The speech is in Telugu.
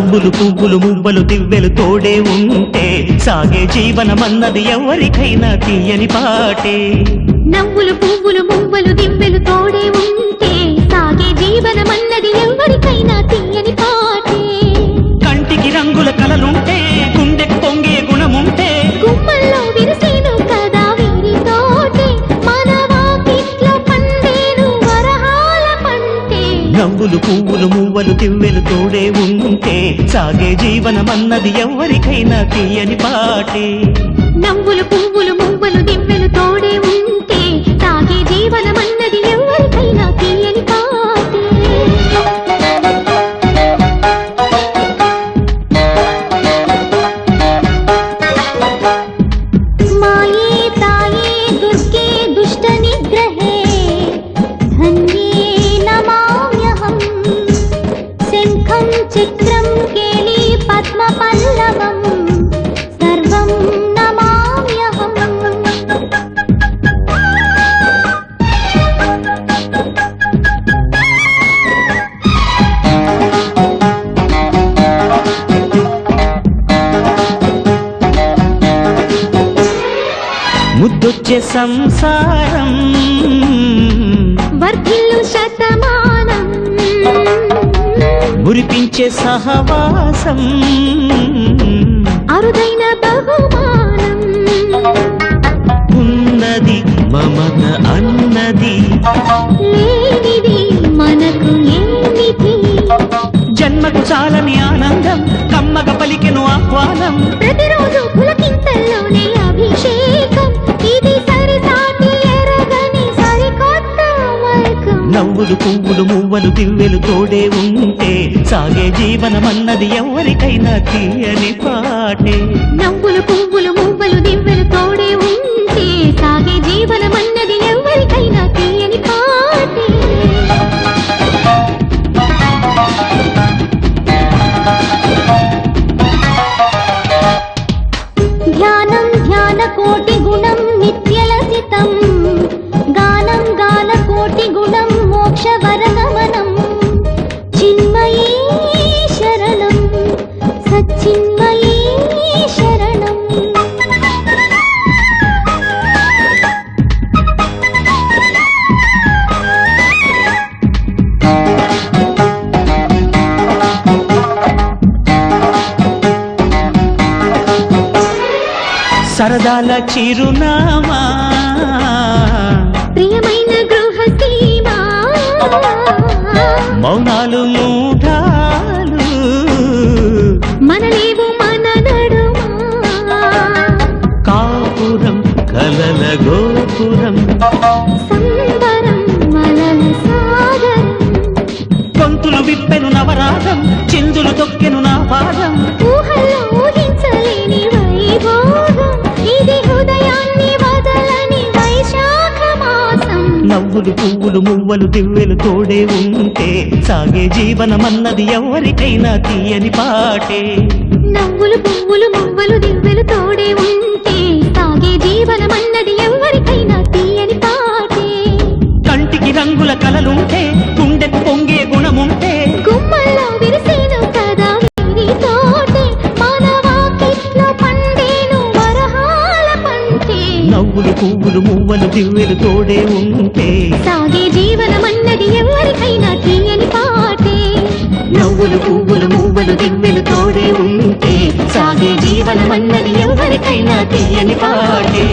నవ్వులు పువ్వులు మువ్వలు దివ్వెలు తోడే ఉంటే సాగే జీవనమన్నది ఎవరికైనా తీయని పాటే. నవ్వులు పువ్వులు మువ్వలు దివ్వెలు తోడే ఉంటే సాగే జీవనమన్నది ఎవరికైనా తీయని పాటే. కంటికి రంగుల కలలుంటే గుండెకు పొంగే గుణముంటే గుమ్మల్లో విరిసేను కదా వీరితోటే మన వాకిట్లో పండేను వరహాల పంటే. నవ్వులు పువ్వులు మువ్వలు దివ్వెలు తోడే ఉంటే సాగే జీవనమన్నది ఎవరికైనా తీయని పాటే. నవ్వులు పువ్వులు మువ్వలు దివ్వెలు తోడే ఉంటే సాగే జీవనమన్నది ఎవరికైనా తీయని పాటే. మాయే తాయే దుర్గే దుష్ట నిగ్రహే ధన్యే నమామ్యహం. శంఖం చక్రం కేళి పద్మ పల్లవం సర్వం నమామ్యహం. ముద్దొచ్చే సంసారం వర్ధిల్లు శతమానం మురిపించే సహవాసం అరుదైన బహుమానం. ఉన్నది మమత అన్నది లేనిది మనకు ఏమిటి. జన్మకు చాలని ఆనందం కమ్మగ పలికెను ఆహ్వానం. ప్రతిరోజు పులకింతల్లోనే అభిషేకం ఇది సరిసాటి ఎరగని సరికొత్త మైకం. నవ్వులు పువ్వులు మువ్వలు దివ్వెలు తోడే ఉంటే సాగే జీవనమన్నది ఎవరికైనా తీయని పాటే. నవ్వులు పువ్వులు మువ్వలు దివ్వెలు తోడే ఉంటే సాగే జీవనమన్నది ఎవరికైనా తీయని పాటే. ధ్యానం ధ్యాన కోటి గుణం నిత్యలసితం గానం గాన కోటి గుణం మోక్ష వరగమనం. చిన్మయీ శరణం సచ్చిన్మయీ శరణం. సరదాల చిరునామా ప్రియమైన గృహసీమా మౌనాలు మూఢాలు మనలేవు మన నడుమా. కాపురం కలల గోపురం సంబరం మలల సాగరం గొంతులు విప్పెను నవరాగం చిందులు తొక్కెను నా పాదం. ఊహల్లో ఊహించలేని వైభోగం ఇది హృదయాన్ని వదలని వైశాఖ మాసం. నవ్వులు పువ్వులు మువ్వలు దివ్వెలు తోడే ఉంటే సాగే జీవనమన్నది ఎవరికైనా తీయని పాటే. నవ్వులు పువ్వులు మువ్వలు దివ్వెలు తోడే ఉంటే సాగే జీవనమన్నది ఎవరికైనా తీయని పాటే. కంటికి రంగుల కలలుంటే గుండెకు పొంగే గుణముంటే గుమ్మల్లో విరిసేను కదా వీరితోటే మన వాకిట్లో పండేను వరహాల పంటే. నవ్వులు పువ్వులు మువ్వలు దివ్వెలు తోడే ఉంటే సాగే జీవనమన్నది ఎవరికైనా తీయని పాటే. నవ్వులు పువ్వులు మువ్వలు దివ్వెలు తోడే ఉంటే సాగే జీవనమన్నది ఎవరికైనా తీయని పాటే.